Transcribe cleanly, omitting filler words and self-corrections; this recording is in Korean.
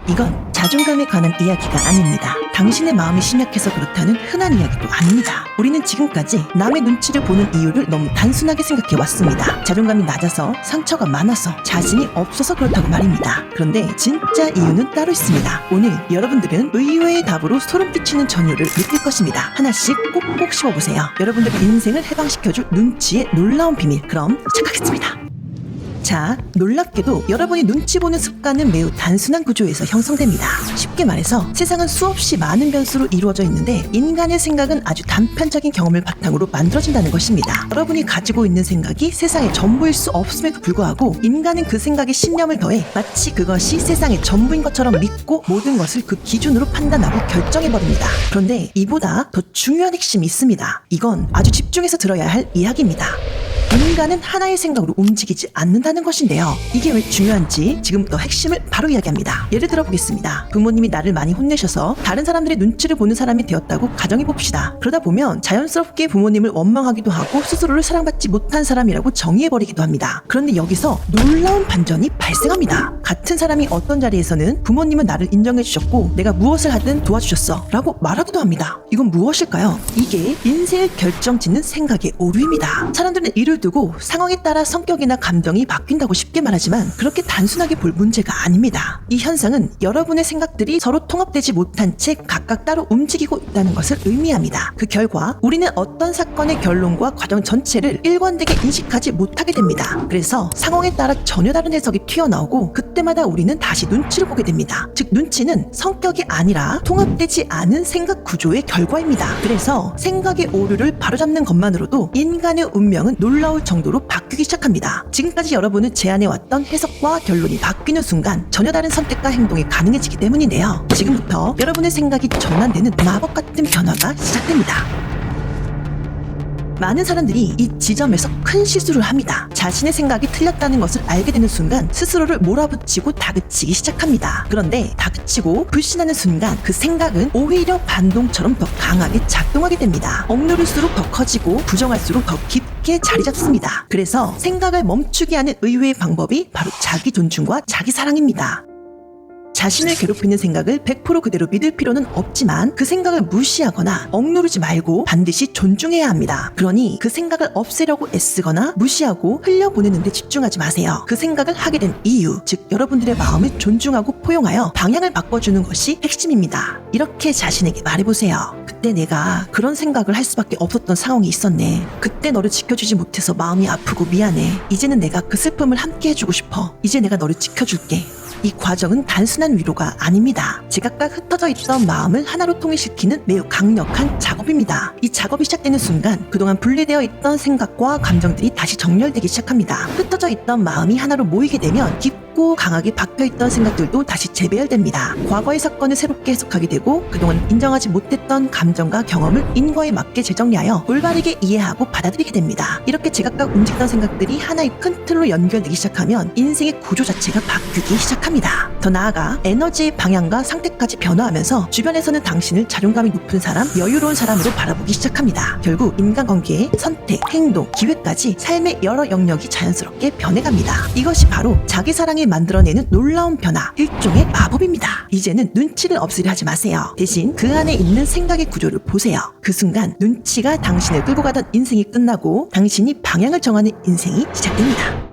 이건 자존감에 관한 이야기가 아닙니다. 당신의 마음이 심약해서 그렇다는 흔한 이야기도 아닙니다. 우리는 지금까지 남의 눈치를 보는 이유를 너무 단순하게 생각해 왔습니다. 자존감이 낮아서, 상처가 많아서, 자신이 없어서 그렇다고 말입니다. 그런데 진짜 이유는 따로 있습니다. 오늘 여러분들은 의외의 답으로 소름 끼치는 전율을 느낄 것입니다. 하나씩 꼭꼭 씹어보세요. 여러분들의 인생을 해방시켜줄 눈치의 놀라운 비밀. 그럼 시작하겠습니다. 자, 놀랍게도 여러분이 눈치 보는 습관은 매우 단순한 구조에서 형성됩니다. 쉽게 말해서 세상은 수없이 많은 변수로 이루어져 있는데 인간의 생각은 아주 단편적인 경험을 바탕으로 만들어진다는 것입니다. 여러분이 가지고 있는 생각이 세상의 전부일 수 없음에도 불구하고 인간은 그 생각에 신념을 더해 마치 그것이 세상의 전부인 것처럼 믿고 모든 것을 그 기준으로 판단하고 결정해버립니다. 그런데 이보다 더 중요한 핵심이 있습니다. 이건 아주 집중해서 들어야 할 이야기입니다. 인간은 하나의 생각으로 움직이지 않는다는 것인데요. 이게 왜 중요한지 지금부터 핵심을 바로 이야기합니다. 예를 들어 보겠습니다. 부모님이 나를 많이 혼내셔서 다른 사람들의 눈치를 보는 사람이 되었다고 가정해봅시다. 그러다 보면 자연스럽게 부모님을 원망하기도 하고 스스로를 사랑받지 못한 사람이라고 정의해버리기도 합니다. 그런데 여기서 놀라운 반전이 발생합니다. 같은 사람이 어떤 자리에서는 부모님은 나를 인정해주셨고 내가 무엇을 하든 도와주셨어 라고 말하기도 합니다. 이건 무엇일까요? 이게 인생을 결정짓는 생각의 오류입니다. 사람들은 이를 두고 상황에 따라 성격이나 감정이 바뀐다고 쉽게 말하지만 그렇게 단순하게 볼 문제가 아닙니다. 이 현상은 여러분의 생각들이 서로 통합되지 못한 채 각각 따로 움직이고 있다는 것을 의미합니다. 그 결과 우리는 어떤 사건의 결론과 과정 전체를 일관되게 인식하지 못하게 됩니다. 그래서 상황에 따라 전혀 다른 해석이 튀어나오고 그때마다 우리는 다시 눈치를 보게 됩니다. 즉 눈치는 성격이 아니라 통합되지 않은 생각 구조의 결과입니다. 그래서 생각의 오류를 바로잡는 것만으로도 인간의 운명은 놀라울 정도로 바뀌기 시작합니다. 지금까지 여러분은 제안해왔던 해석과 결론이 바뀌는 순간 전혀 다른 선택과 행동이 가능해지기 때문인데요. 지금부터 여러분의 생각이 전환되는 마법 같은 변화가 시작됩니다. 많은 사람들이 이 지점에서 큰 실수를 합니다. 자신의 생각이 틀렸다는 것을 알게 되는 순간 스스로를 몰아붙이고 다그치기 시작합니다. 그런데 다그치고 불신하는 순간 그 생각은 오히려 반동처럼 더 강하게 작동하게 됩니다. 억누를수록 더 커지고 부정할수록 더 깊게 자리 잡습니다. 그래서 생각을 멈추게 하는 의외의 방법이 바로 자기 존중과 자기 사랑입니다. 자신을 괴롭히는 생각을 100% 그대로 믿을 필요는 없지만 그 생각을 무시하거나 억누르지 말고 반드시 존중해야 합니다. 그러니 그 생각을 없애려고 애쓰거나 무시하고 흘려보내는 데 집중하지 마세요. 그 생각을 하게 된 이유, 즉 여러분들의 마음을 존중하고 포용하여 방향을 바꿔주는 것이 핵심입니다. 이렇게 자신에게 말해보세요. 그때 내가 그런 생각을 할 수밖에 없었던 상황이 있었네. 그때 너를 지켜주지 못해서 마음이 아프고 미안해. 이제는 내가 그 슬픔을 함께 해주고 싶어. 이제 내가 너를 지켜줄게. 이 과정은 단순한 위로가 아닙니다. 제각각 흩어져 있던 마음을 하나로 통일시키는 매우 강력한 작업입니다. 이 작업이 시작되는 순간 그동안 분리되어 있던 생각과 감정들이 다시 정렬되기 시작합니다. 흩어져 있던 마음이 하나로 모이게 되면 깊고 강하게 박혀있던 생각들도 다시 재배열됩니다. 과거의 사건을 새롭게 해석하게 되고 그동안 인정하지 못했던 감정과 경험을 인과에 맞게 재정리하여 올바르게 이해하고 받아들이게 됩니다. 이렇게 제각각 움직이던 생각들이 하나의 큰 틀로 연결되기 시작하면 인생의 구조 자체가 바뀌기 시작합니다. 더 나아가 에너지의 방향과 상태까지 변화하면서 주변에서는 당신을 자존감이 높은 사람, 여유로운 사람으로 바라보기 시작합니다. 결국 인간관계, 선택, 행동, 기회까지 삶의 여러 영역이 자연스럽게 변해갑니다. 이것이 바로 자기사랑이 만들어내는 놀라운 변화, 일종의 마법입니다. 이제는 눈치를 없으려 하지 마세요. 대신 그 안에 있는 생각의 구조를 보세요. 그 순간 눈치가 당신을 끌고 가던 인생이 끝나고 당신이 방향을 정하는 인생이 시작됩니다.